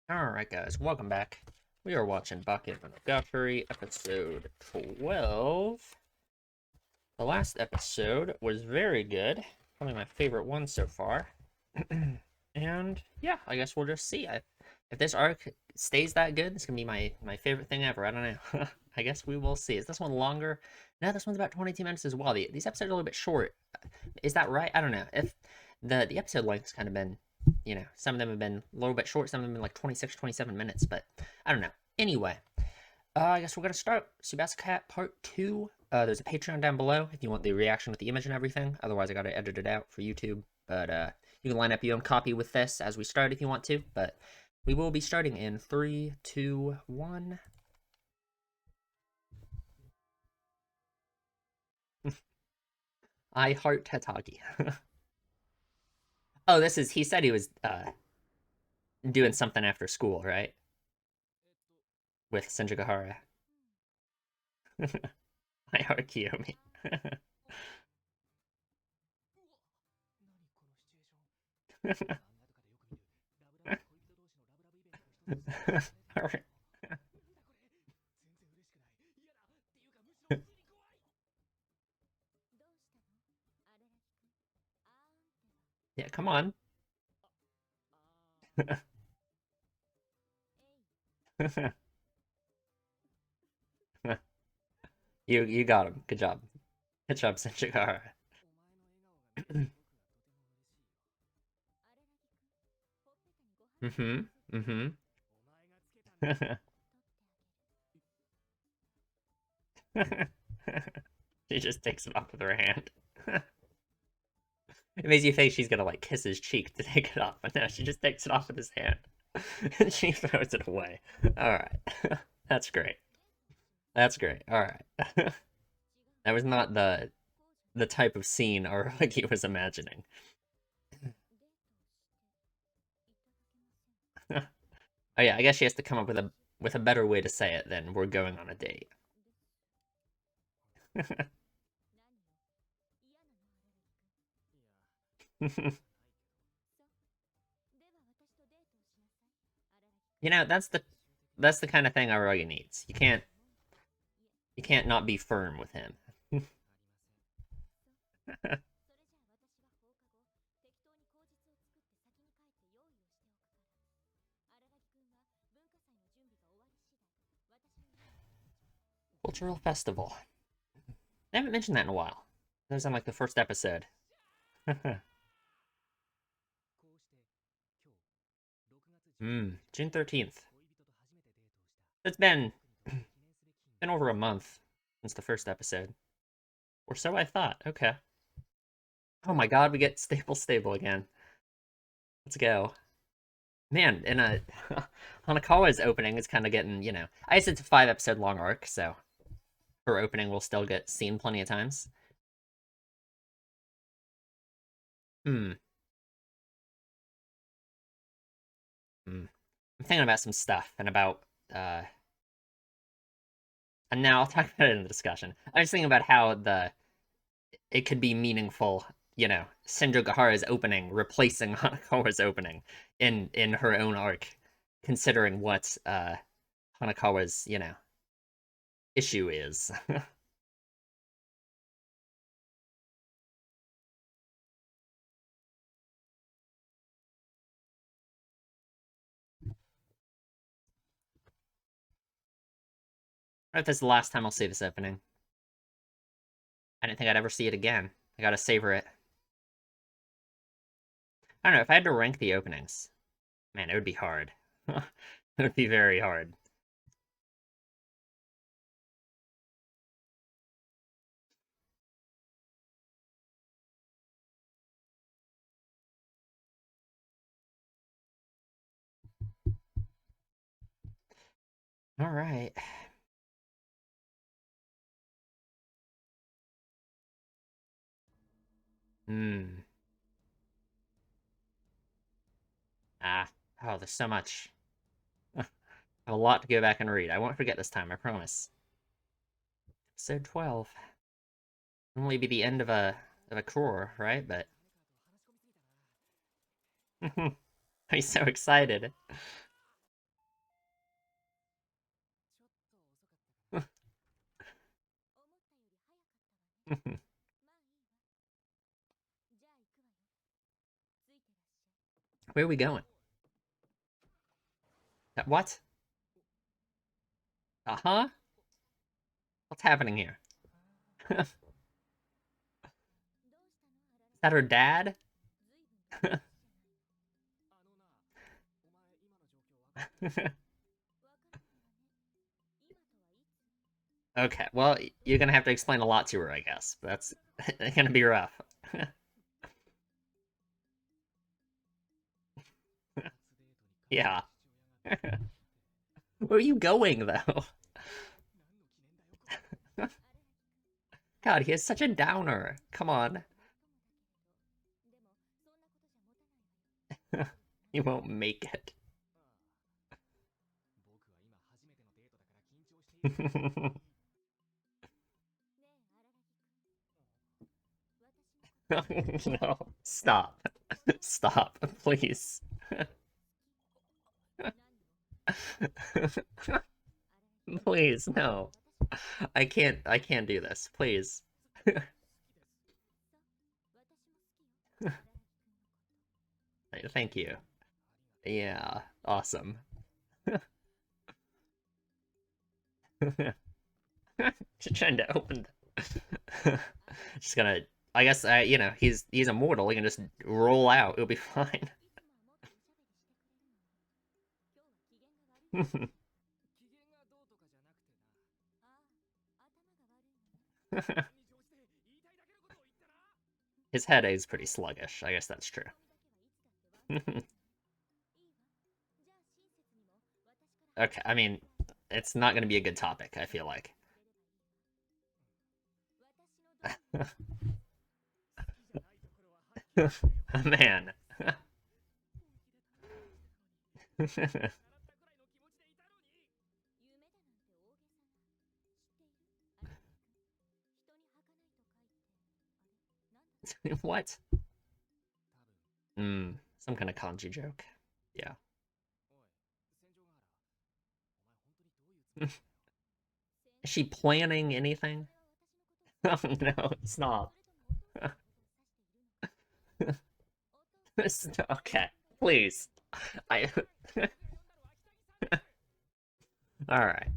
Alright guys, welcome back. We are watching Bakemonogatari, episode 12. The last episode was very good. Probably my favorite one so far. And yeah, I guess we'll just see. If this arc stays that good, it's gonna be my favorite thing ever. I don't know. I guess we will see. Is this one longer? No, this one's about 22 minutes as well. These episodes are a little bit short. Is that right? I don't know. If the episode length's kind of been, some of them have been a little bit short, some of them have been like 26, 27 minutes, but I don't know. Anyway, I guess we're gonna start Tsubasa Cat Part 2. There's a Patreon down below if you want the reaction with the image and everything. Otherwise, I gotta edit it out for YouTube. But you can line up your own copy with this as we start if you want to. But we will be starting in 3, 2, 1. I heart Tatagi. Oh, he said he was doing something after school, right? With Senjugahara. I heart Kiyomi. Alright. Yeah, come on. You got him. Good job. Good job, Senjugahara. Mm-hmm. Mm-hmm. She just takes it off with her hand. It makes you think she's gonna like kiss his cheek to take it off, but no, she just takes it off with his hand. And she throws it away. Alright. That's great. That's great. Alright. That was not the type of scene Araki was imagining. Oh yeah, I guess she has to come up with a better way to say it than we're going on a date. That's the kind of thing Araki needs. You can't not be firm with him. Cultural festival. I haven't mentioned that in a while. That was on like the first episode. June 13th. It's been over a month since the first episode. Or so I thought. Okay. Oh my god, we get stable again. Let's go. Man, in a Hanakawa's opening is kind of getting, I guess it's a 5 episode long arc, so her opening will still get seen plenty of times. Hmm. Hmm. I'm thinking about some stuff and about and now I'll talk about it in the discussion. I was thinking about how it could be meaningful, Senjogahara's opening replacing Hanakawa's opening in her own arc, considering what Hanakawa's, issue is. Right, this is the last time I'll see this opening. I didn't think I'd ever see it again. I gotta savor it. I don't know, if I had to rank the openings, man, it would be hard. It would be very hard. All right. Hmm. Ah. Oh, there's so much. I have a lot to go back and read. I won't forget this time, I promise. Episode 12. Normally be the end of a core, right? But I'm so excited. Where are we going? What? Uh-huh? What's happening here? Is that her dad? Okay, well, you're gonna have to explain a lot to her, I guess. That's gonna be rough. Yeah. Where are you going, though? God, he is such a downer. Come on. You won't make it. No, stop. Stop, please. Please, no. I can't do this. Please. Thank you. Yeah, awesome. Just trying to open. Just gonna. I guess he's immortal. He can just roll out. It'll be fine. His head is pretty sluggish. I guess that's true. Okay, I mean, it's not gonna be a good topic. I feel like. Man. What? Some kind of kanji joke. Yeah. Is she planning anything? Oh no, stop. Okay, please. I. All right.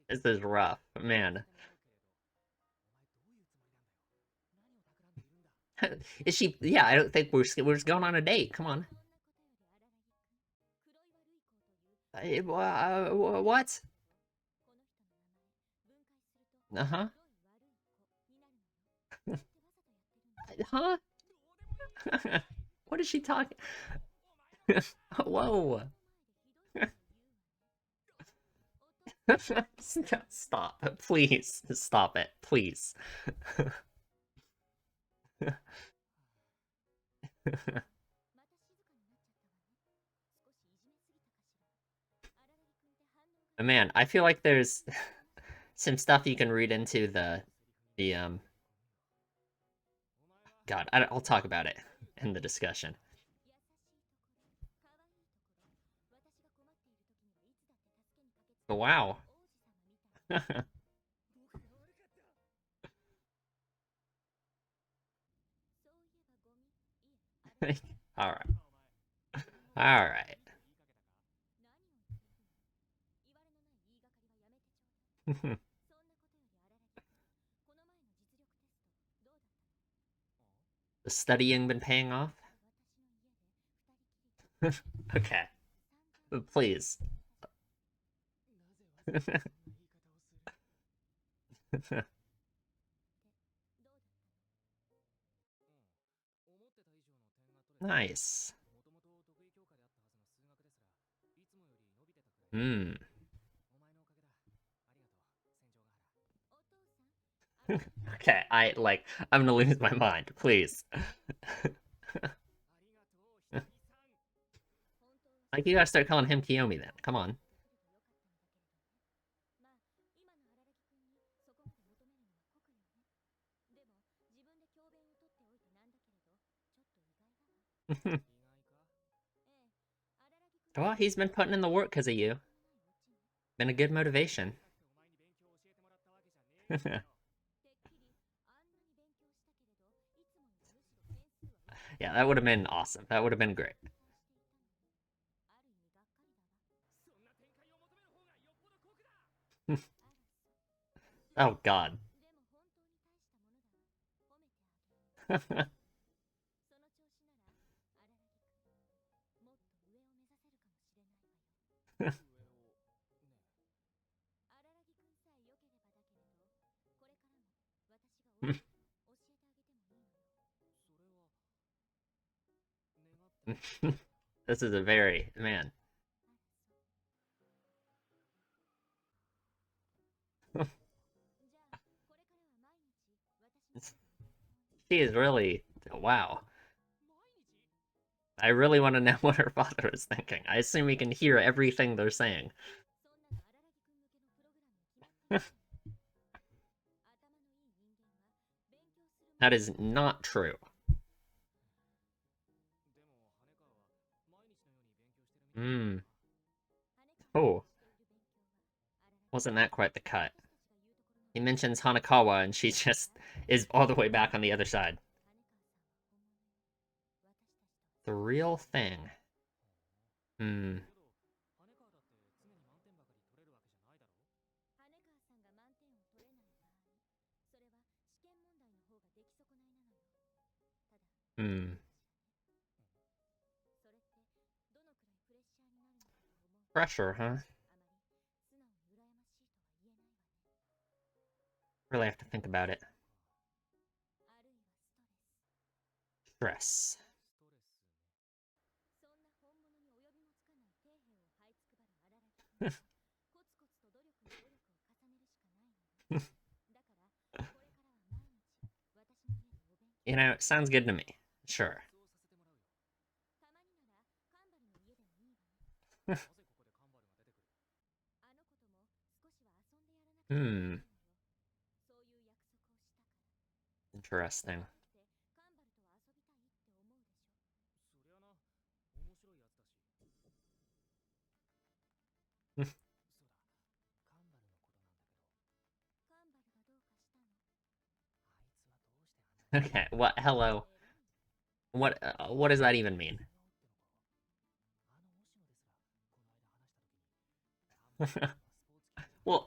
This is rough, man. Is she? Yeah, I don't think we're just going on a date. Come on. What? Uh-huh. Huh? What is she talking? Whoa. Stop. Please. Stop it. Please. Man, I feel like there's some stuff you can read into the God, I'll talk about it in the discussion. Wow. All right. All right. The studying been paying off? Okay. Please. Nice. Hmm. Okay, I'm gonna lose my mind, please. Like, you gotta start calling him Kiyomi then. Come on. Well, he's been putting in the work because of you. Been a good motivation. Yeah, that would have been awesome. That would have been great. Oh, God. This is a very, man. She is really, wow. I really want to know what her father is thinking. I assume we can hear everything they're saying. That is not true. Hmm. Oh, wasn't that quite the cut? He mentions Hanakawa and she just is all the way back on the other side. The real thing. Hmm. Hmm. Pressure, huh? Really have to think about it. Stress. You know, it sounds good to me. Sure. Hmm. Interesting. Okay, what? Hello. What does that even mean? Well,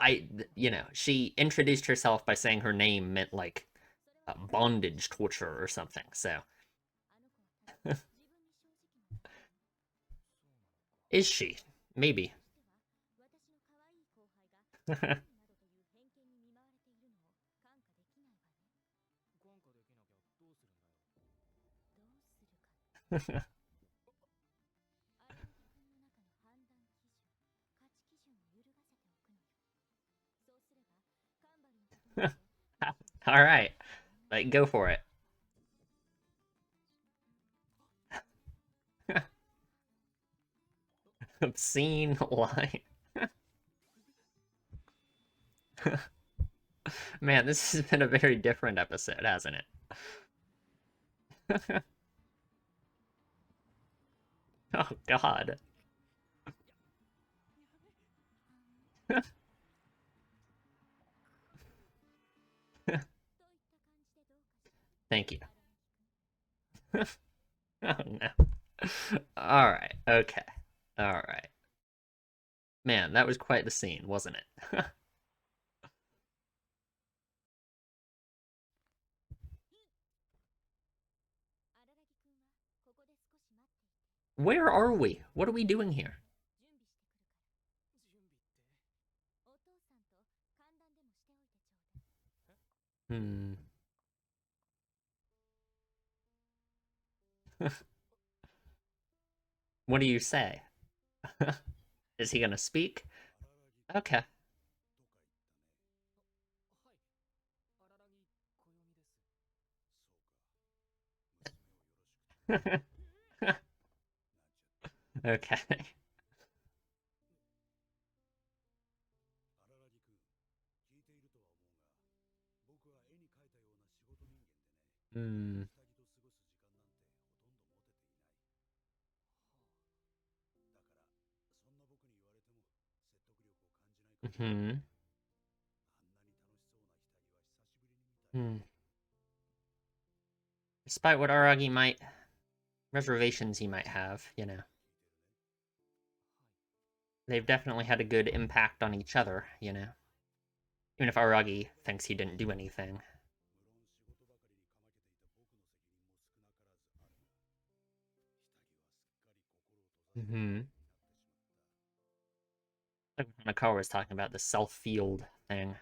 she introduced herself by saying her name meant like bondage torture or something. So, is she? Maybe. All right, like go for it. Obscene line. Man, this has been a very different episode, hasn't it? Oh God. Thank you. Oh no. All right. Okay. All right. Man, that was quite the scene, wasn't it? Where are we? What are we doing here? Hmm. What do you say? Is he gonna speak? Okay. Okay. Hmm. Hmm. Hmm. Despite what Aragi might... reservations he might have, you know. They've definitely had a good impact on each other, you know. Even if Aragi thinks he didn't do anything. Mm-hmm. Like Nakara was talking about the self-field thing.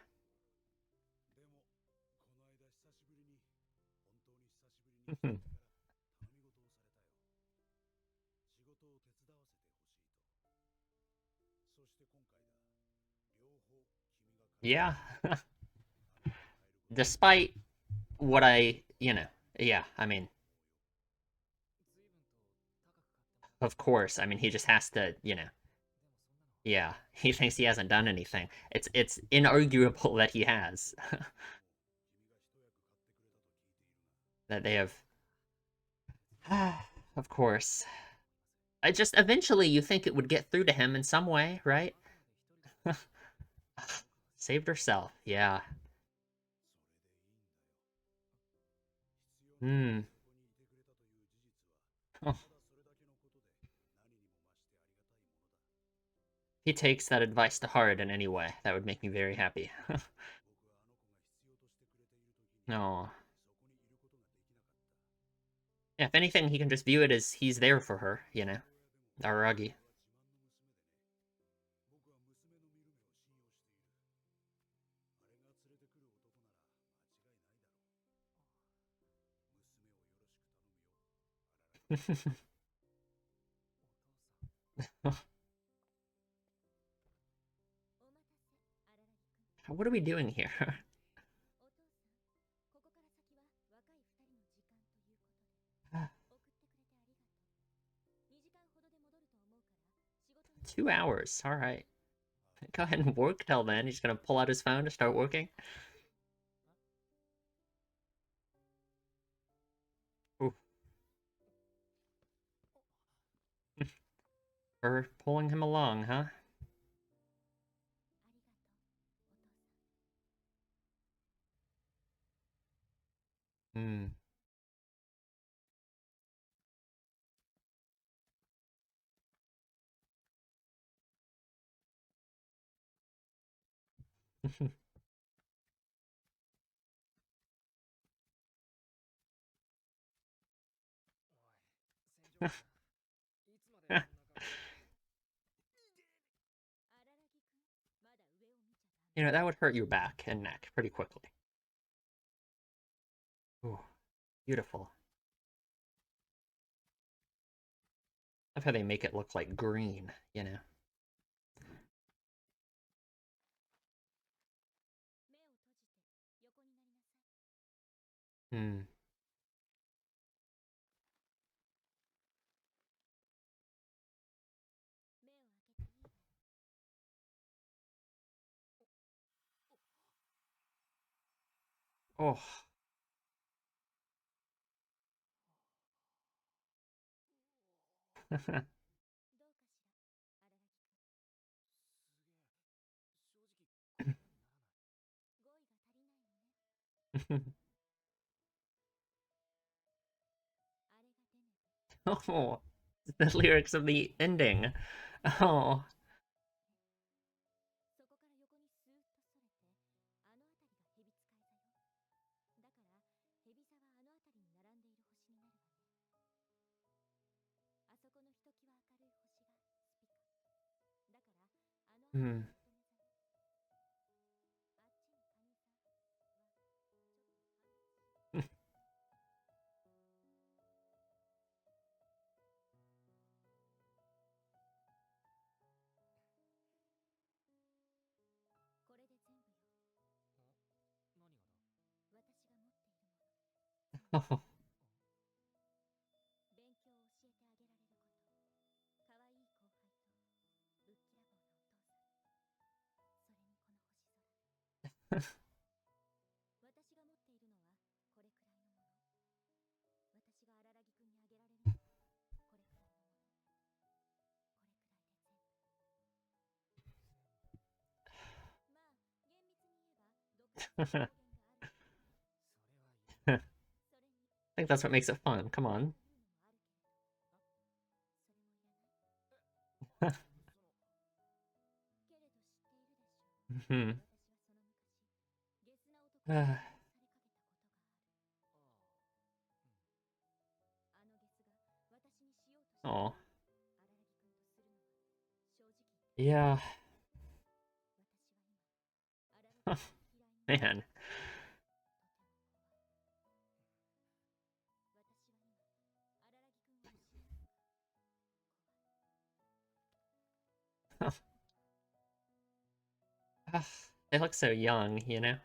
Yeah. Despite what you know, yeah, I mean, of course. I mean, he just has to, you know, yeah, he thinks he hasn't done anything. It's inarguable that he has. That they have, of course. I just eventually you think it would get through to him in some way, right? Saved herself, yeah. Hmm. Oh, he takes that advice to heart in any way. That would make me very happy. No. Yeah, if anything, he can just view it as he's there for her, you know. Aragi. What are we doing here? Two hours. All right. Go ahead and work till then. He's gonna pull out his phone to start working. Ooh. For pulling him along, huh? Hmm. You know, that would hurt your back and neck pretty quickly. Ooh, beautiful. Love how they make it look like green, you know? Hmm. Oh. Oh, the lyrics of the ending. Oh. Hmm. Oh. I think that's what makes it fun. Come on. Hmm. Oh. Yeah. Man. They look so young, you know?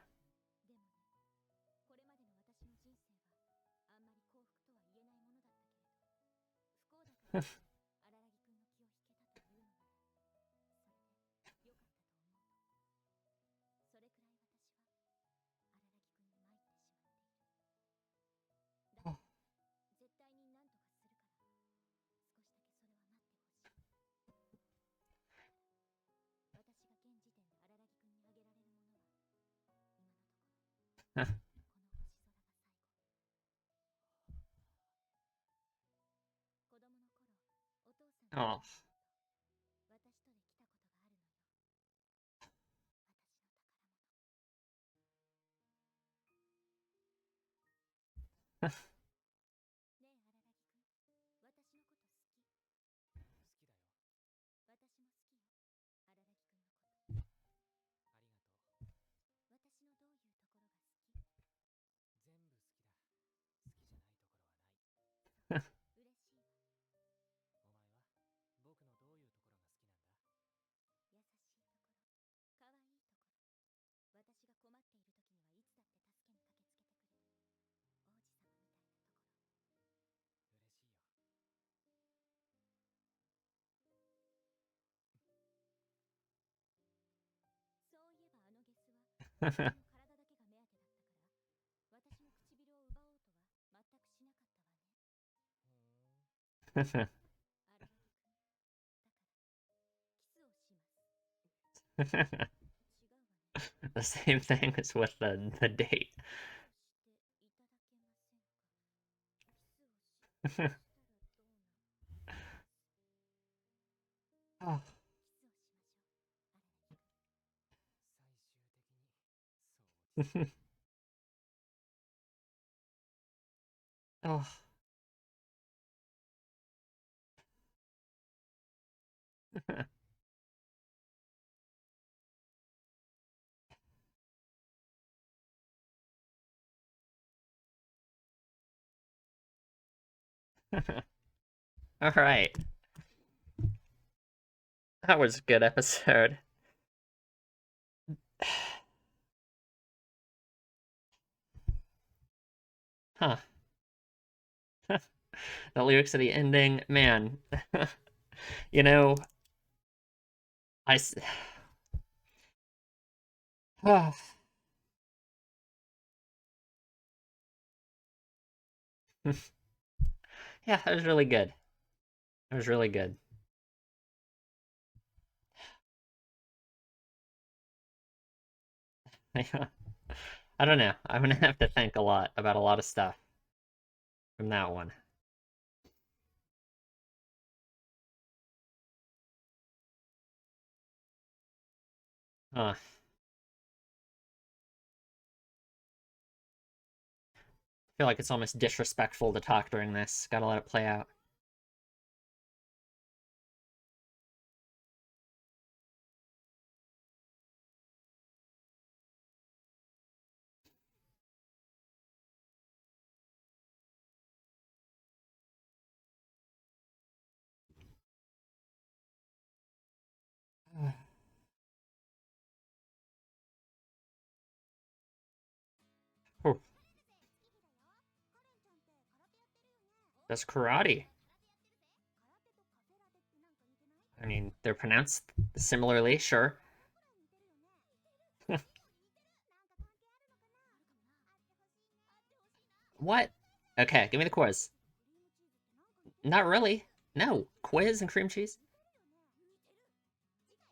Oh. The same thing as with the date. Oh. Oh. All right. That was a good episode. Huh. The lyrics of the ending, man. You know, I. Yeah, that was really good. It was really good. I don't know. I'm gonna have to think a lot about a lot of stuff from that one. I feel like it's almost disrespectful to talk during this. Gotta let it play out. Oh, that's karate. I mean, they're pronounced similarly, sure. What? Okay, give me the quiz. Not really. No. Quiz and cream cheese?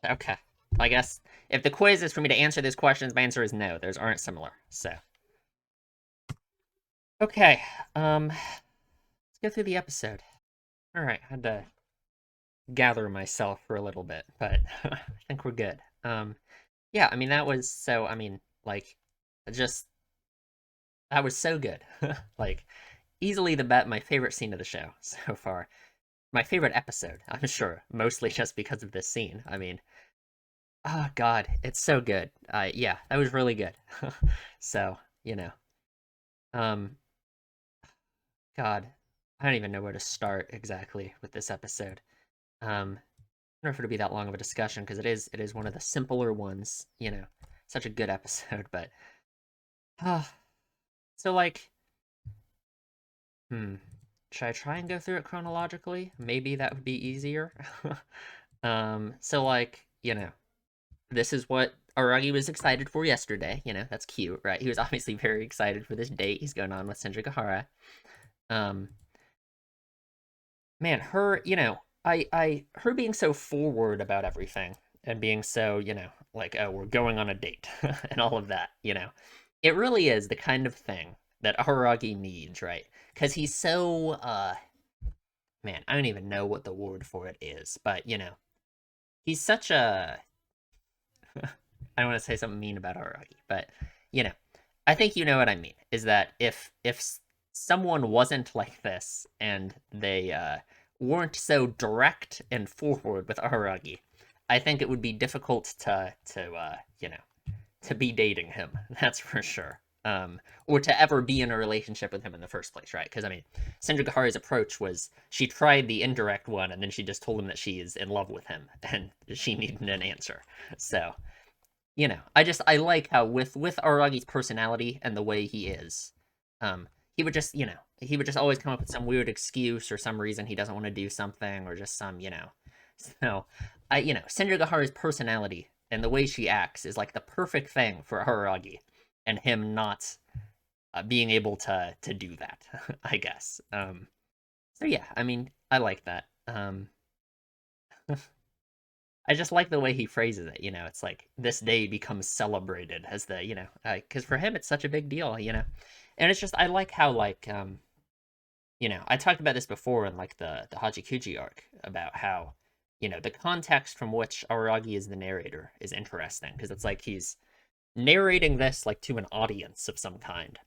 Okay. I guess if the quiz is for me to answer these questions, my answer is no. Those aren't similar. So, okay. Let's go through the episode. All right, had to gather myself for a little bit, but I think we're good. Yeah, I mean that was so. I mean, like, just that was so good. Like, easily my favorite scene of the show so far. My favorite episode, I'm sure, mostly just because of this scene. I mean, oh God, it's so good. Yeah, that was really good. So, um, God, I don't even know where to start exactly with this episode. I don't know if it'll be that long of a discussion because it is one of the simpler ones. Such a good episode. But uh, so like, hmm, should I try and go through it chronologically? Maybe that would be easier. So like, this is what Aragi was excited for yesterday. That's cute, right? He was obviously very excited for this date he's going on with Senjigahara. Um, man, her, her being so forward about everything and being so, like, oh, we're going on a date and all of that, it really is the kind of thing that Aragi needs, right? Because he's so, man, I don't even know what the word for it is, but, he's such a, I don't want to say something mean about Aragi, but, you know, I think you know what I mean. Is that if someone wasn't like this and they weren't so direct and forward with Aragi, I think it would be difficult to be dating him. That's for sure. Or to ever be in a relationship with him in the first place, right? Because I mean, Senjigahara's approach was she tried the indirect one, and then she just told him that she is in love with him, and she needed an answer. So I like how with Aragi's personality and the way he is, he would just, he would just always come up with some weird excuse or some reason he doesn't want to do something or just some. So, Senjigahara's personality and the way she acts is like the perfect thing for Aragi, and him not being able to do that, I guess. So yeah, I mean, I like that. I just like the way he phrases it. It's like this day becomes celebrated as because for him it's such a big deal. And it's just I like how I talked about this before in like the Hachikuji arc about how the context from which Aragi is the narrator is interesting because it's like he's narrating this like to an audience of some kind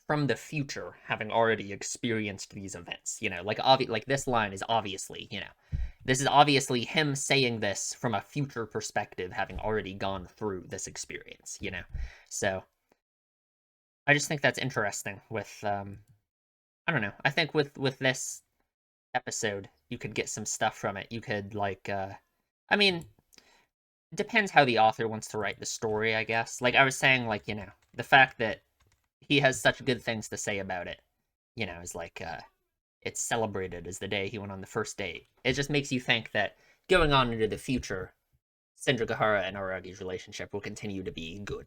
from the future, having already experienced these events. Like this line is obviously this is obviously him saying this from a future perspective, having already gone through this experience. So I just think that's interesting with I don't know. I think with this episode, you could get some stuff from it. You could like I mean, it depends how the author wants to write the story, I guess. Like I was saying, like, the fact that he has such good things to say about it, is like it's celebrated as the day he went on the first date. It just makes you think that going on into the future, Senjigahara and Aragi's relationship will continue to be good,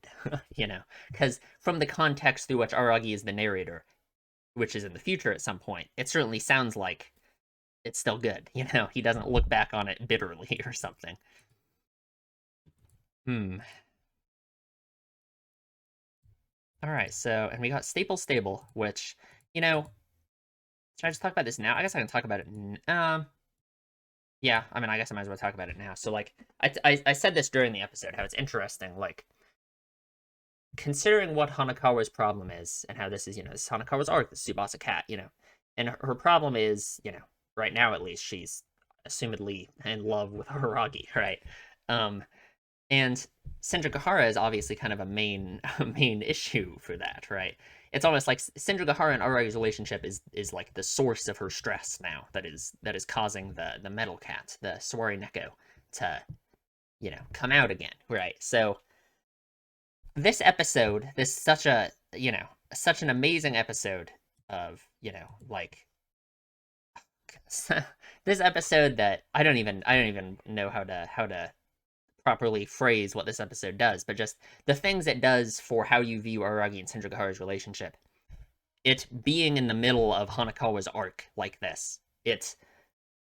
because from the context through which Aragi is the narrator, which is in the future at some point, it certainly sounds like it's still good. He doesn't look back on it bitterly or something. Hmm. All right. So, and we got Staple Stable, which, you know, should I just talk about this now? I guess I can talk about it. Yeah. I mean, I guess I might as well talk about it now. So, like, I said this during the episode, how it's interesting, like, considering what Hanakawa's problem is and how this is, this is Hanakawa's arc, the Tsubasa cat, and her problem is, right now at least, she's assumedly in love with Haragi, right? Um, and Senjigahara is obviously kind of a main a main issue for that, right? It's almost like Senjigahara and Aragi's relationship is like the source of her stress now that is causing the metal cat, the Sawari Neko, to come out again, right? So this episode, this such an amazing episode of like this episode that I don't even know how to properly phrase what this episode does, but just the things it does for how you view Aragi and Senjigahara's relationship. It being in the middle of Hanakawa's arc like this,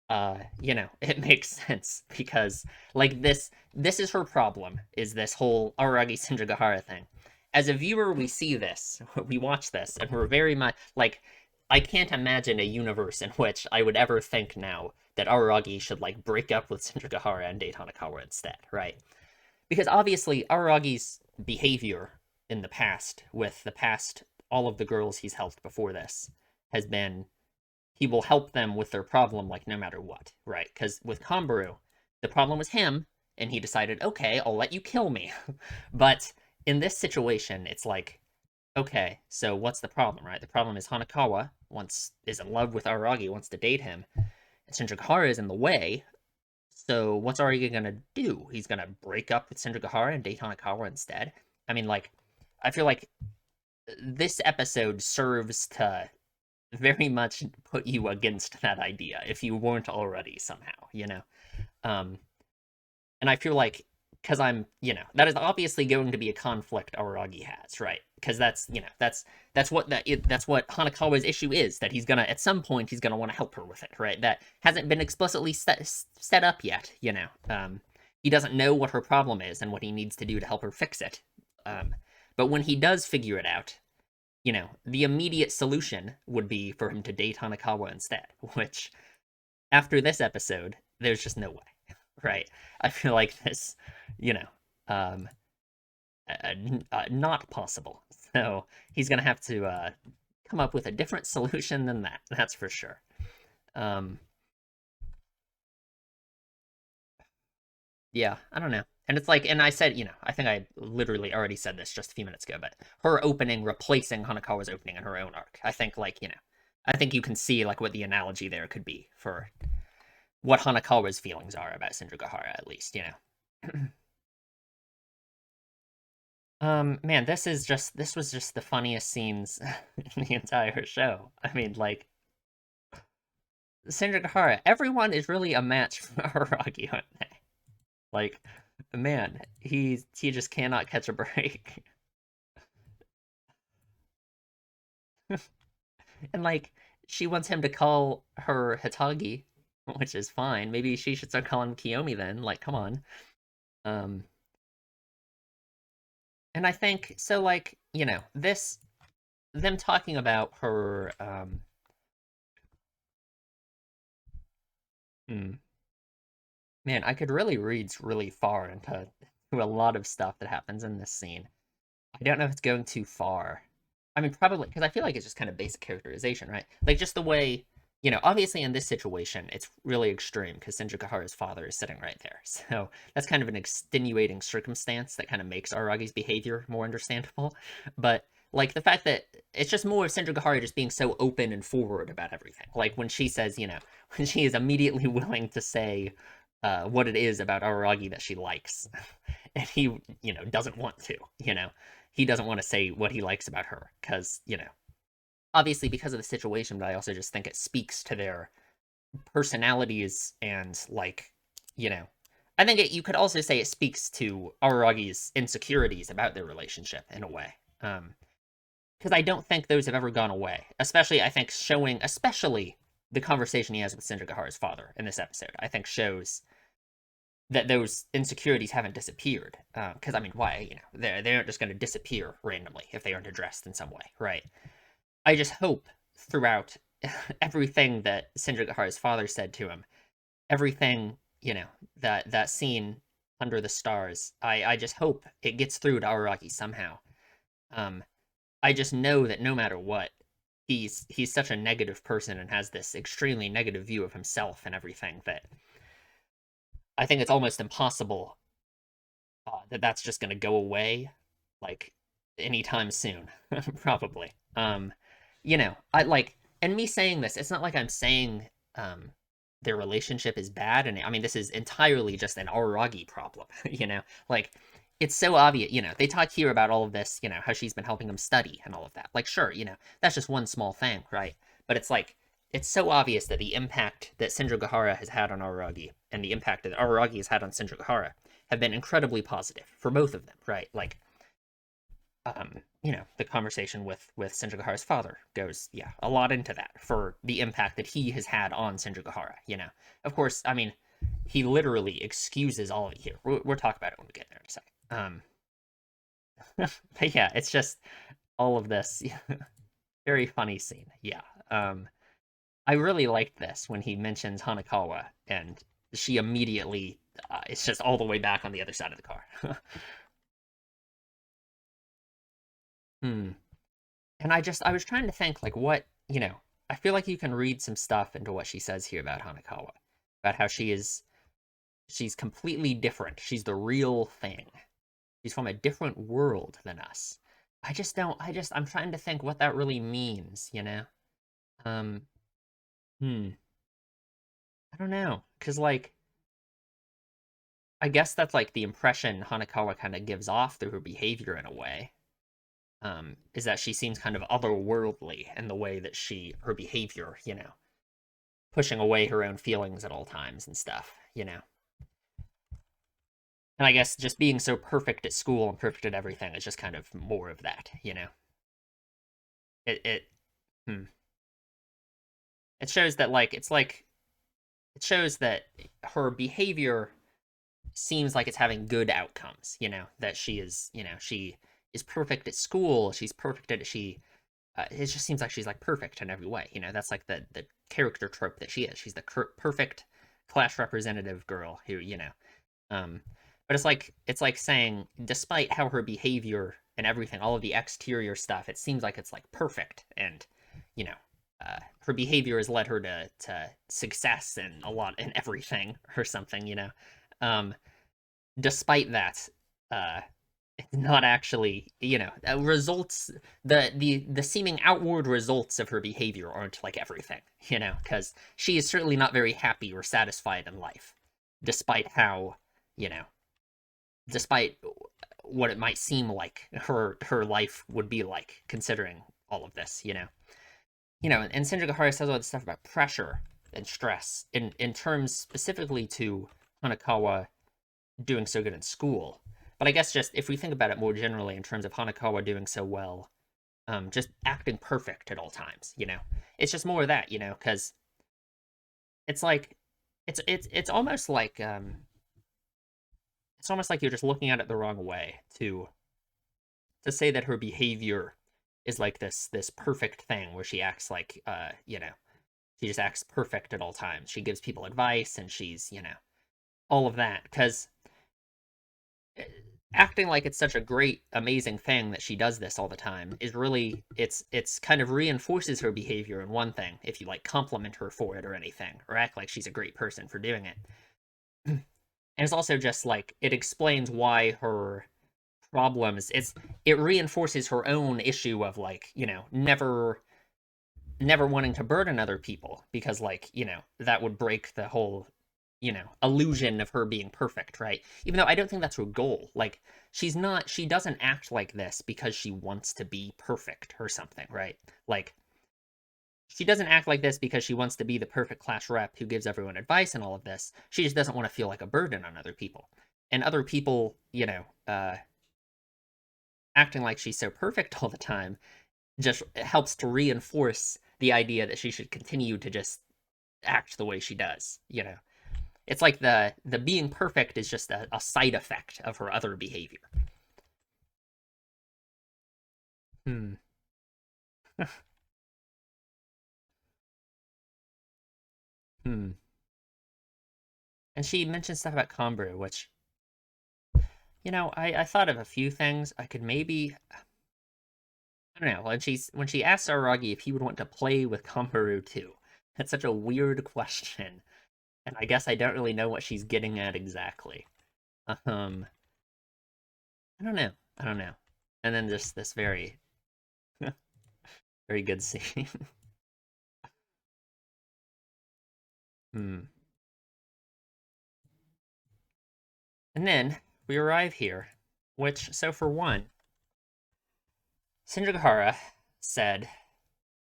it makes sense because like this is her problem, is this whole Araragi Shinjagahara thing. As a viewer, we see this, we watch this, and we're very much like, I can't imagine a universe in which I would ever think now that Araragi should like break up with Shinjagahara and date Hanakawa instead, right? Because obviously Araragi's behavior in the past, with the past all of the girls he's helped before this, has been he will help them with their problem, like no matter what, right? Because with Kambaru, the problem was him, and he decided, okay, I'll let you kill me. But in this situation, it's like, okay, so what's the problem, right? The problem is Hanakawa is in love with Aragi, wants to date him, and Shinjagahara is in the way. So what's Aragi gonna do? He's gonna break up with Shinjagahara and date Hanakawa instead. I mean, like, I feel like this episode serves to very much put you against that idea if you weren't already somehow. Um, and I feel like, because that is obviously going to be a conflict Aragi has, right? Because that's what Hanakawa's issue is, that he's gonna, at some point, he's gonna want to help her with it, right? That hasn't been explicitly set up yet. He doesn't know what her problem is and what he needs to do to help her fix it. But when he does figure it out, the immediate solution would be for him to date Hanakawa instead, which, after this episode, there's just no way, right? I feel like this, you know, um, not possible. So he's gonna have to come up with a different solution than that. That's for sure. Um, yeah, I don't know. And it's like, and I said, I think I literally already said this just a few minutes ago, but her opening replacing Hanakawa's opening in her own arc. I think, like, I think you can see, like, what the analogy there could be for what Hanakawa's feelings are about Shinjagahara, at least. Man, this was just the funniest scenes in the entire show. I mean, like, Shinjagahara, everyone is really a match for Araki, aren't they? Like, man, he just cannot catch a break. And like, she wants him to call her Hitagi, which is fine. Maybe she should start calling him Kiyomi then. Like, come on. Um, and I think so. Like, this them talking about her. Hmm, man, I could really read really far into a lot of stuff that happens in this scene. I don't know if it's going too far. I mean, probably because I feel like it's just kind of basic characterization, right? Like just the way, obviously in this situation, it's really extreme because Senju father is sitting right there. So that's kind of an extenuating circumstance that kind of makes Aragi's behavior more understandable. But like the fact that it's just more of Senju just being so open and forward about everything. Like when she says, when she is immediately willing to say what it is about Aragi that she likes, and he, doesn't want to, he doesn't want to say what he likes about her because, obviously because of the situation, but I also just think it speaks to their personalities and like, you know, I think you could also say it speaks to Aragi's insecurities about their relationship in a way. Because I don't think those have ever gone away. Especially, I think especially the conversation he has with Shinjagahara's father in this episode, I think shows that those insecurities haven't disappeared. Because I mean, why? They aren't just going to disappear randomly if they aren't addressed in some way, right? I just hope throughout everything that Shinjagahara's father said to him, everything that scene under the stars, I just hope it gets through to Araki somehow. Um, I just know that no matter what, he's such a negative person and has this extremely negative view of himself and everything that I think it's almost impossible that that's just going to go away like anytime soon, probably. I like, and me saying this, it's not like I'm saying their relationship is bad, and I mean this is entirely just an Aragi problem. Like it's so obvious. They talk here about all of this, how she's been helping him study and all of that. Like sure, that's just one small thing, right? But it's like it's so obvious that the impact that Shinjagahara has had on Aragi and the impact that Aragi has had on Shinjagahara have been incredibly positive for both of them, right? Like the conversation with Senjugahara's father goes, yeah, a lot into that for the impact that he has had on Senjugahara. Of course, I mean, he literally excuses all of it here. We'll talk about it when we get there in a second. But yeah, it's just all of this. Very funny scene. Yeah. I really liked this when he mentions Hanakawa, and she immediately it's just all the way back on the other side of the car. Hmm. And I was trying to think like I feel like you can read some stuff into what she says here about Hanakawa, about how she's completely different. She's the real thing. She's from a different world than us. I just don't I'm trying to think what that really means. Um hmm, I don't know. 'Cause like I guess that's like the impression Hanakawa kind of gives off through her behavior in a way. Is that she seems kind of otherworldly in the way that her behavior, pushing away her own feelings at all times and stuff. And I guess just being so perfect at school and perfect at everything is just kind of more of that. It hmm. It shows that it shows that her behavior seems like it's having good outcomes. That she is perfect at school, she's perfect at it just seems like she's like perfect in every way. That's like the character trope that she is. She's the perfect class representative girl who. Um, but it's like saying, despite how her behavior and everything, all of the exterior stuff, it seems like it's like perfect, and you know, her behavior has led her to success and a lot in everything or something. Um, Despite that, uh, not actually, results the seeming outward results of her behavior aren't like everything, because she is certainly not very happy or satisfied in life, despite how, you know, despite what it might seem like her life would be like, considering all of this. And Senjugahara says all this stuff about pressure and stress in terms specifically to Hanakawa doing so good in school. But I guess just if we think about it more generally in terms of Hanakawa doing so well, just acting perfect at all times. It's just more of that, because it's like it's almost like it's almost like you're just looking at it the wrong way to say that her behavior is like this perfect thing where she acts like she just acts perfect at all times. She gives people advice and she's all of that, because acting like it's such a great amazing thing that she does this all the time is really it's kind of reinforces her behavior in one thing if you like compliment her for it or anything, or act like she's a great person for doing it. And it's also just like it explains why her problems it reinforces her own issue of never wanting to burden other people, because that would break the whole illusion of her being perfect, right? Even though I don't think that's her goal. Like she doesn't act like this because she wants to be perfect or something, right? Like she doesn't act like this because she wants to be the perfect class rep who gives everyone advice and all of this. She just doesn't want to feel like a burden on other people. And other people, acting like she's so perfect all the time just helps to reinforce the idea that she should continue to just act the way she does. It's like the being perfect is just a side effect of her other behavior. Hmm. Hmm. And she mentioned stuff about Combrew, which I thought of a few things. I could maybe I don't know. When she asked Aragi if he would want to play with Combrew too. That's such a weird question, and I guess I don't really know what she's getting at exactly. Um, I don't know. I don't know. And then just this very very good scene. Hmm. And then we arrive here, which, so for one, Shinjagahara said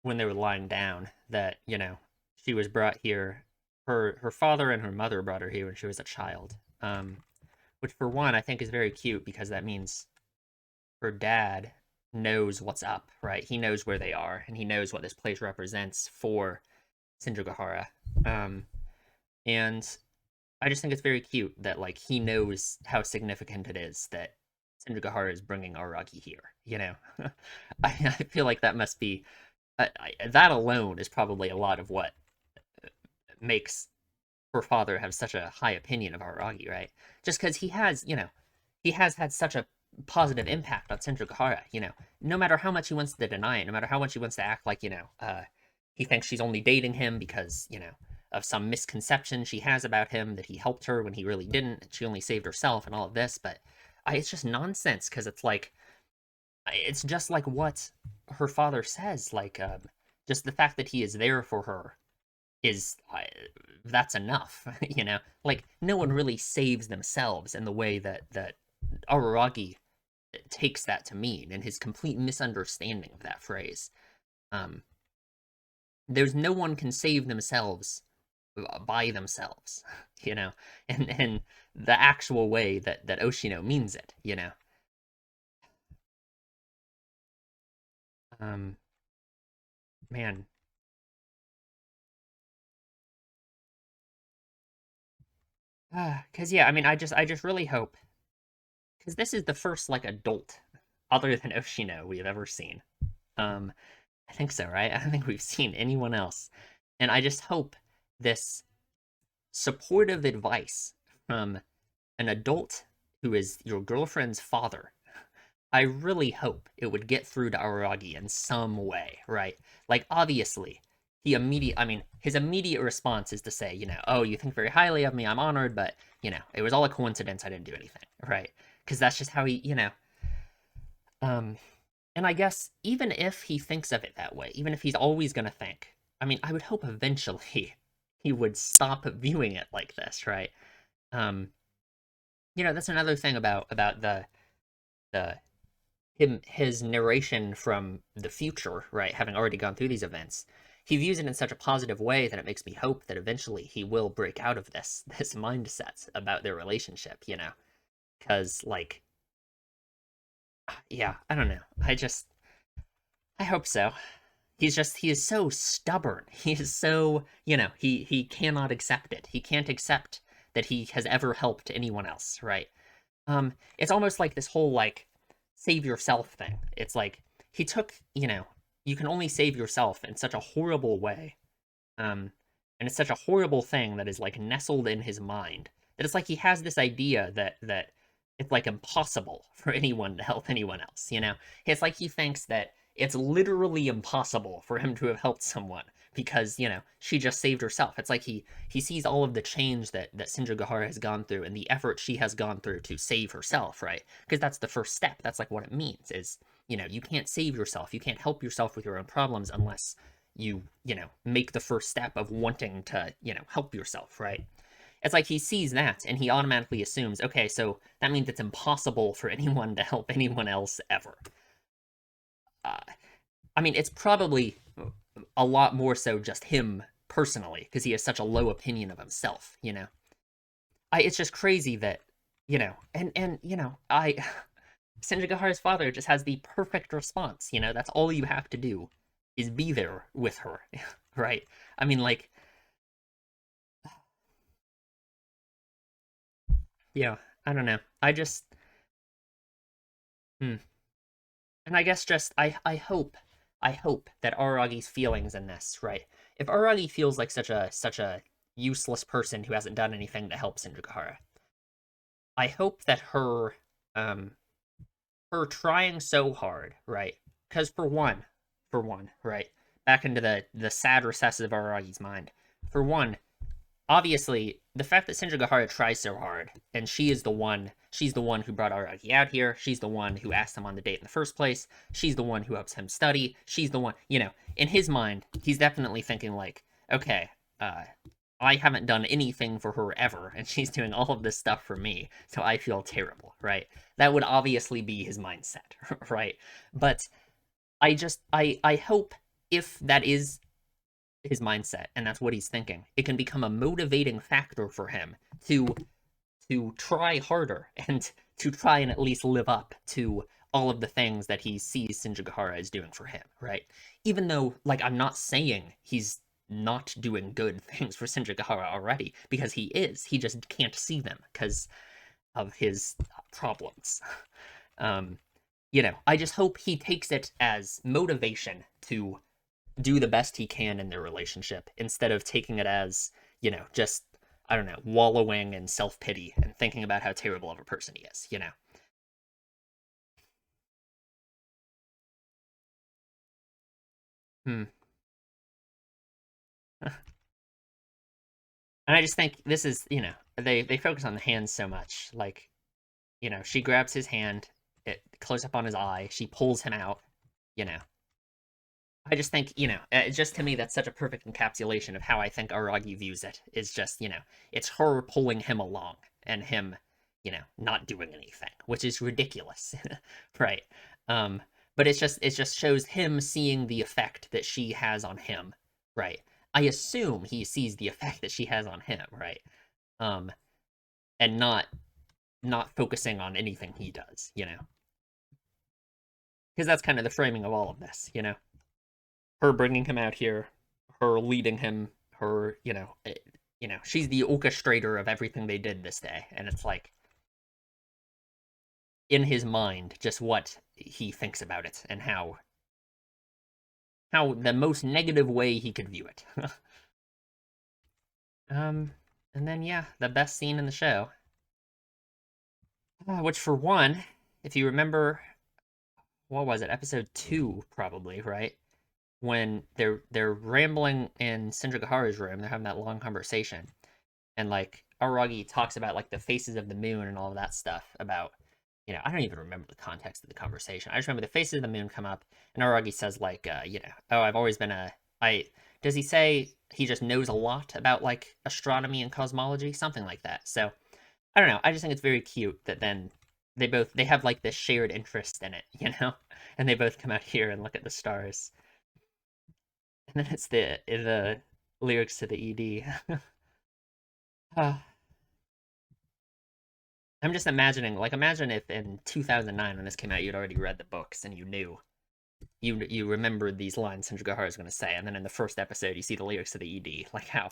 when they were lying down that, she was brought here, her father and her mother brought her here when she was a child. Which for one, I think is very cute because that means her dad knows what's up, right? He knows where they are, and he knows what this place represents for Shinjogahara. Um, and I just think it's very cute that like he knows how significant it is that Shinjogahara is bringing Aragi here. You know, I feel like that must be that alone is probably a lot of what makes her father have such a high opinion of Aragi, right? Just because he has, he has had such a positive impact on Shinjogahara. No matter how much he wants to deny it, no matter how much he wants to act like, he thinks she's only dating him because, of some misconception she has about him that he helped her when he really didn't, and she only saved herself and all of this. But it's just nonsense because it's just like what her father says. Like, just the fact that he is there for her is that's enough. Like no one really saves themselves in the way that Araragi takes that to mean, and his complete misunderstanding of that phrase. um there's no one can save themselves by themselves. you know and the actual way that Oshino means it. um Man. Because yeah, I mean, I just really hope, because this is the first like adult other than Oshino we have ever seen. Um, I think so, right? I don't think we've seen anyone else, and I just hope this supportive advice from an adult who is your girlfriend's father, I really hope it would get through to Araragi in some way, right? Like, obviously, I mean, his immediate response is to say, oh, you think very highly of me, I'm honored, but, it was all a coincidence, I didn't do anything, right? Because that's just how um, and I guess even if he thinks of it that way, even if he's always going to think, I mean, I would hope eventually he would stop viewing it like this, right? Um, that's another thing about the his narration from the future, right? Having already gone through these events, he views it in such a positive way that it makes me hope that eventually he will break out of this mindset about their relationship, because like, yeah, I don't know. I hope so. He is so stubborn. He is so, he cannot accept it. He can't accept that he has ever helped anyone else, right? It's almost like this whole like save yourself thing. It's like he took, you can only save yourself in such a horrible way. Um, and it's such a horrible thing that is like nestled in his mind that it's like he has this idea that it's like impossible for anyone to help anyone else. It's like he thinks that it's literally impossible for him to have helped someone because she just saved herself. It's like he sees all of the change that Shinjogahara has gone through and the effort she has gone through to save herself, right? Because that's the first step. That's like what it means is, you can't save yourself, you can't help yourself with your own problems unless you make the first step of wanting to help yourself, right? It's like he sees that and he automatically assumes, okay, so that means it's impossible for anyone to help anyone else ever. uh, I mean, it's probably a lot more so just him personally because he has such a low opinion of himself. It's just crazy that and I Shinjigahara's father just has the perfect response. That's all you have to do is be there with her, right? I mean, like, yeah, I don't know. Hmm. And I guess just I hope that Aragi's feelings in this, right? If Aragi feels like such a useless person who hasn't done anything to help Shinjigahara, I hope that um her trying so hard, right? Because for one, right? Back into the sad recesses of Aragi's mind. For one, obviously, the fact that Shinjigahara tries so hard, and she's the one who brought Araki out here. She's the one who asked him on the date in the first place. She's the one who helps him study. She's the one, in his mind, he's definitely thinking like, okay, I haven't done anything for her ever, and she's doing all of this stuff for me, so I feel terrible, right? That would obviously be his mindset, right? But I hope if that is his mindset and that's what he's thinking, it can become a motivating factor for him to try harder and to try and at least live up to all of the things that he sees Shinjigahara is doing for him, right? Even though, like, I'm not saying he's not doing good things for Shinjigahara already, because he is. He just can't see them because of his problems. Um, I just hope he takes it as motivation to do the best he can in their relationship instead of taking it as, just, I don't know, wallowing in self pity and thinking about how terrible of a person he is. Hmm. And I just think this is, they focus on the hands so much. Like, she grabs his hand, it close up on his eye, she pulls him out, you know. I just think, just to me, that's such a perfect encapsulation of how I think Aragi views it. Is just, it's her pulling him along and him, not doing anything, which is ridiculous, right? Um, but it just shows him seeing the effect that she has on him, right? I assume he sees the effect that she has on him, right? Um, and not focusing on anything he does. Because that's kind of the framing of all of this. Her bringing him out here, her leading him, her, she's the orchestrator of everything they did this day, and it's like in his mind just what he thinks about it and how the most negative way he could view it. um, and then yeah, the best scene in the show, which for one, if you remember, what was it, episode 2 probably, right? When they're rambling in Sindrigahara's room, they're having that long conversation, and like Aragi talks about like the faces of the moon and all of that stuff about, I don't even remember the context of the conversation. I just remember the faces of the moon come up, and Aragi says like, oh, I've always been a I. Does he say he just knows a lot about like astronomy and cosmology, something like that? So I don't know. I just think it's very cute that then they have like this shared interest in it, and they both come out here and look at the stars, and then it's the lyrics to the ED. I'm just imagining, like, imagine if in 2009 when this came out, you'd already read the books and you knew, you remembered these lines Shinjigahara is going to say, and then in the first episode you see the lyrics to the ED. Like how,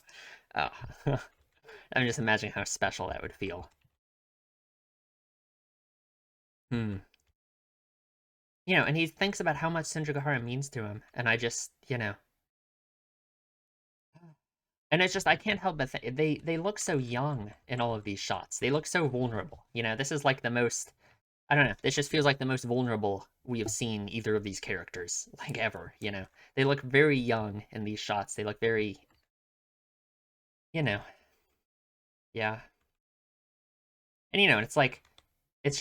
uh, I'm just imagining how special that would feel. Hmm. And he thinks about how much Shinjigahara means to him, and I just, and it's just I can't help but they look so young in all of these shots. They look so vulnerable. This is like the most, I don't know. This just feels like the most vulnerable we have seen either of these characters, like ever. They look very young in these shots. They look very, you know, yeah. And it's like, it's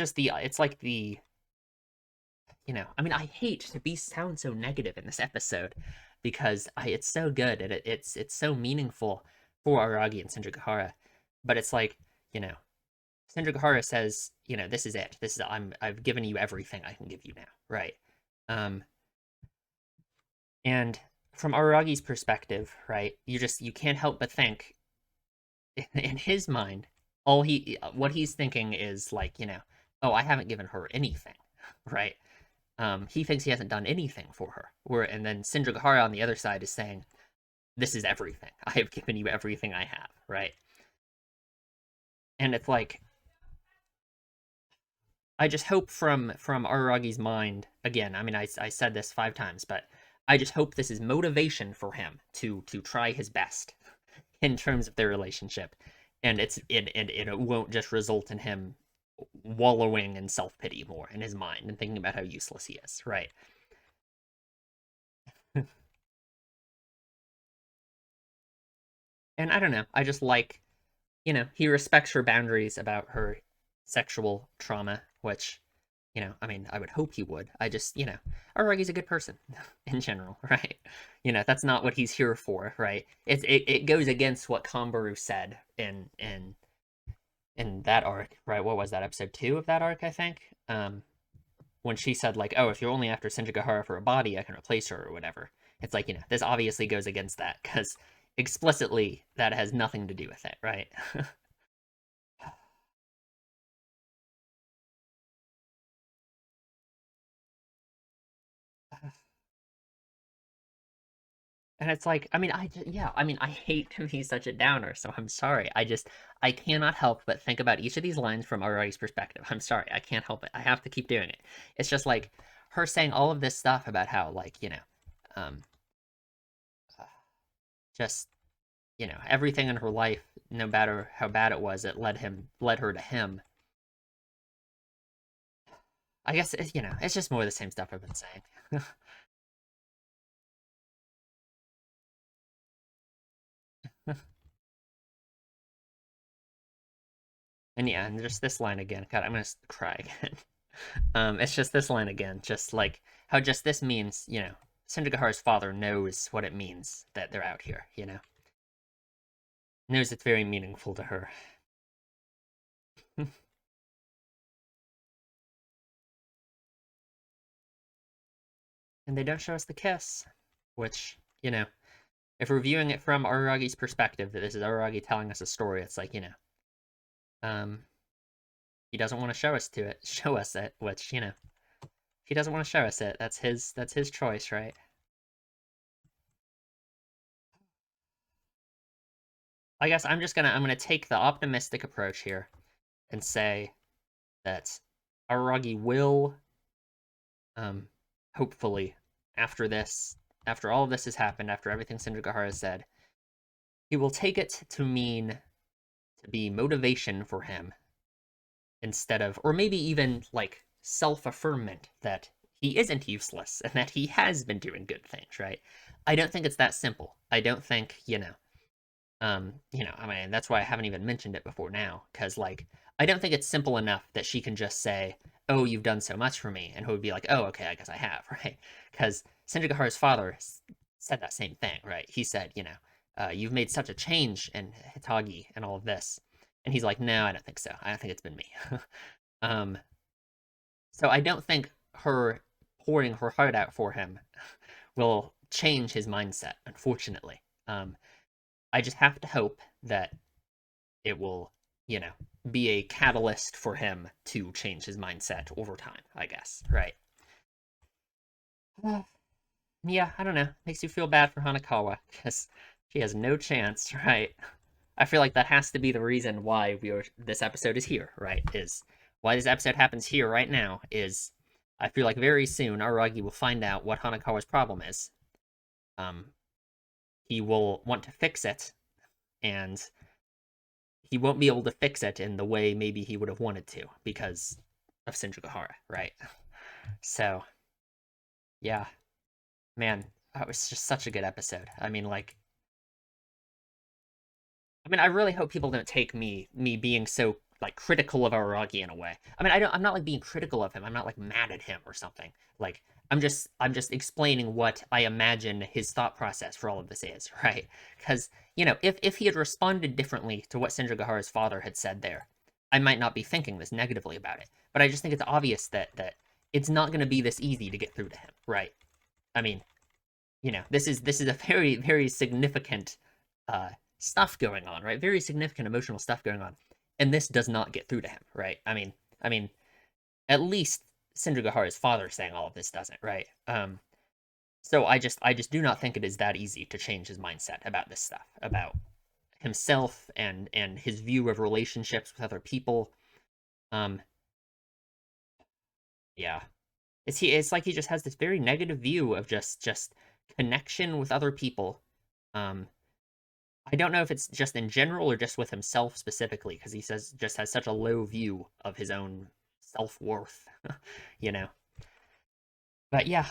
like I mean, I hate to be sound so negative in this episode because it's so good and it's so meaningful for Aragi and Sindrigahara, but it's like, you know, Sindrigahara says, this is it. I've given you everything I can give you now, right? Um, And from Aragi's perspective, right, you can't help but think in his mind, what he's thinking is like, oh, I haven't given her anything, right? He thinks he hasn't done anything for her. And then Sindrigahara on the other side is saying, this is everything. I have given you everything I have, right? And it's like I just hope from Aragi's mind again. I mean, I said this 5 times, but I just hope this is motivation for him to try his best in terms of their relationship, and it won't just result in him wallowing in self pity more in his mind and thinking about how useless he is, right? And I don't know, I just like, he respects her boundaries about her sexual trauma, which, I mean, I would hope he would. I just, Aragi's a good person in general, right? That's not what he's here for, right? It goes against what Kambaru said in that arc, right? What was that, episode 2 of that arc, I think? When she said, like, oh, if you're only after Shinjigahara for a body, I can replace her or whatever. It's like, this obviously goes against that, because explicitly that has nothing to do with it, right? And it's like, I mean, yeah, I mean, I hate to be such a downer, so I'm sorry. I cannot help but think about each of these lines from Aragi's perspective. I'm sorry, I can't help it. I have to keep doing it. It's just like her saying all of this stuff about how, like, um, just, everything in her life, no matter how bad it was, it led her to him. I guess, it's just more of the same stuff I've been saying. And yeah, and just this line again. God, I'm gonna cry again. It's just this line again. Just like how just this means, Sindagaharu's father knows what it means that they're out here, knows it's very meaningful to her. And they don't show us the kiss, which, if we're viewing it from Aragi's perspective, that this is Aragi telling us a story, it's like, um, he doesn't want to show us it, which, if he doesn't want to show us it, that's his choice, right? I guess I'm gonna take the optimistic approach here and say that Aragi will, hopefully, after this, after all of this has happened, after everything Sindrigahara has said, he will take it to mean to be motivation for him instead of, or maybe even like self-affirmment that he isn't useless and that he has been doing good things, right? I don't think it's that simple. I don't think, I mean, that's why I haven't even mentioned it before now, because, like, I don't think it's simple enough that she can just say, oh, you've done so much for me, and who would be like, oh, okay, I guess I have, right? Because Sindrigahara's father said that same thing, right? He said, you've made such a change in Hitagi and all of this. And he's like, no, I don't think so. I don't think it's been me. um, so I don't think her pouring her heart out for him will change his mindset, unfortunately. I just have to hope that it will, you know, be a catalyst for him to change his mindset over time, I guess, right? Yeah, I don't know. Makes you feel bad for Hanakawa, because she has no chance, right? I feel like that has to be the reason why this episode is here, right? Is why this episode happens here right now is I feel like very soon Aragi will find out what Hanakawa's problem is. Um, he will want to fix it, and he won't be able to fix it in the way maybe he would have wanted to because of Shinjigahara, right? So, yeah, man, that was just such a good episode. I really hope people don't take me being so like critical of Aragi in a way. I'm not like being critical of him. I'm not like mad at him or something. Like I'm just explaining what I imagine his thought process for all of this is, right? Because if he had responded differently to what Sindrigahara's father had said there, I might not be thinking this negatively about it. But I just think it's obvious that it's not going to be this easy to get through to him, right? I mean, this is a very very significant uh, stuff going on, right? Very significant emotional stuff going on, and this does not get through to him, right? I mean, at least Sindrigahara's father saying all of this doesn't, right? So I just do not think it is that easy to change his mindset about this stuff, about himself and his view of relationships with other people. Um, yeah, it's like he just has this very negative view of just connection with other people. Um, I don't know if it's just in general or just with himself specifically, because he says just has such a low view of his own self-worth, you know. But yeah,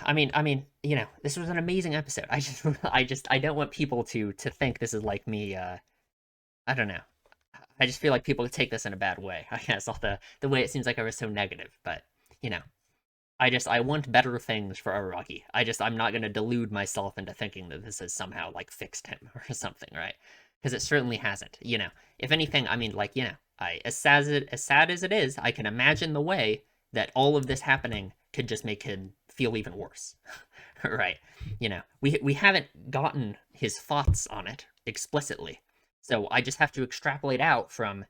this was an amazing episode. I don't want people to think this is like me. I don't know. I just feel like people could take this in a bad way. I guess all the way it seems like I was so negative, but you know, I want better things for Araki. I'm not gonna delude myself into thinking that this has somehow like fixed him or something, right? Because it certainly hasn't. If anything, I as sad as it is, I can imagine the way that all of this happening could just make him feel even worse, right? We haven't gotten his thoughts on it explicitly, so I just have to extrapolate out from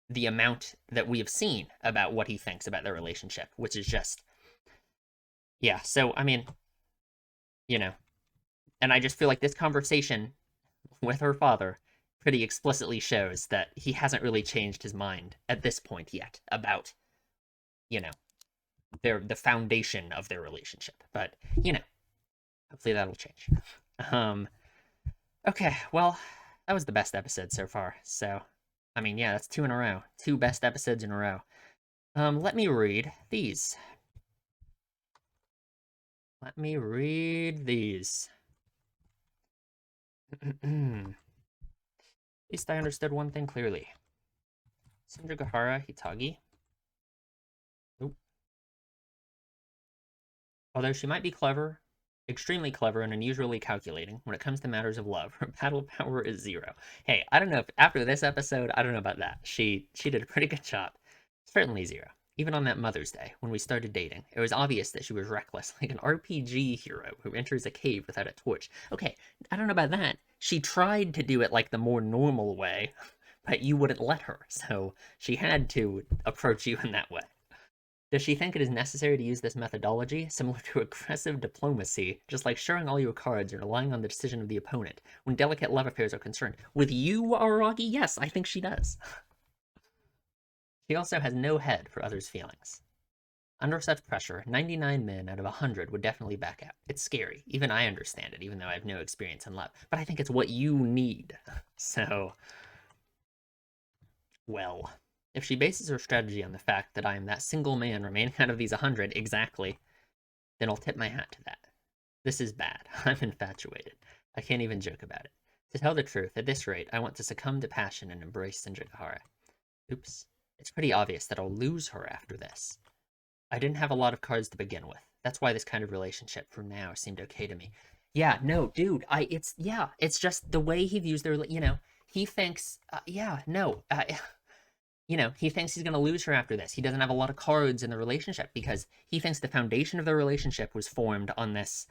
the amount that we have seen about what he thinks about their relationship, which is just yeah, so you know, And I just feel like this conversation with her father pretty explicitly shows that he hasn't really changed his mind at this point yet about, you know, the foundation of their relationship. But, hopefully that'll change. Um okay, well, that was the best episode so far. So, I mean, yeah, that's two in a row. Two best episodes in a row. Let me read these. Let me read these. At least I understood one thing clearly. Sindrigahara Hitagi. Oop. Although she might be clever, extremely clever, and unusually calculating, when it comes to matters of love, her battle power is 0. Hey, I don't know if after this episode, I don't know about that. She did a pretty good job. Certainly 0. Even on that Mother's Day, when we started dating, it was obvious that she was reckless, like an RPG hero who enters a cave without a torch. Okay, I don't know about that. She tried to do it like the more normal way, but you wouldn't let her, so she had to approach you in that way. Does she think it is necessary to use this methodology, similar to aggressive diplomacy, just like showing all your cards and relying on the decision of the opponent, when delicate love affairs are concerned? With you, Araragi? Yes, I think she does. She also has no head for others' feelings. Under such pressure, 99 men out of 100 would definitely back out. It's scary. Even I understand it, even though I have no experience in love. But I think it's what you need. So, well, if she bases her strategy on the fact that I am that single man remaining out of these 100 exactly, then I'll tip my hat to that. This is bad. I'm infatuated. I can't even joke about it. To tell the truth, at this rate, I want to succumb to passion and embrace Sindrigahara. Oops. It's pretty obvious that I'll lose her after this. I didn't have a lot of cards to begin with. That's why this kind of relationship, for now, seemed okay to me. Yeah, no, dude, it's just the way he views he thinks, he thinks he's going to lose her after this. He doesn't have a lot of cards in the relationship because he thinks the foundation of the relationship was formed on this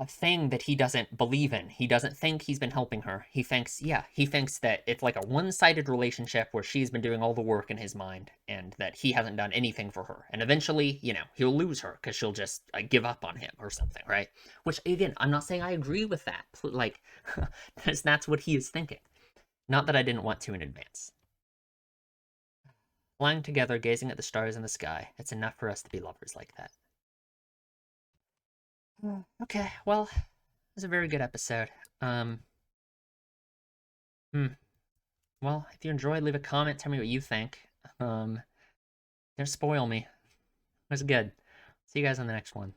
thing that he doesn't believe in. He doesn't think he's been helping her. He thinks that it's like a one-sided relationship where she's been doing all the work in his mind and that he hasn't done anything for her. And eventually, he'll lose her because she'll just give up on him or something, right? Which, again, I'm not saying I agree with that. Like, that's what he is thinking. Not that I didn't want to in advance. Lying together, gazing at the stars in the sky, it's enough for us to be lovers like that. Okay, well, it was a very good episode. Well, if you enjoyed, leave a comment, tell me what you think. Don't spoil me. It was good. See you guys on the next one.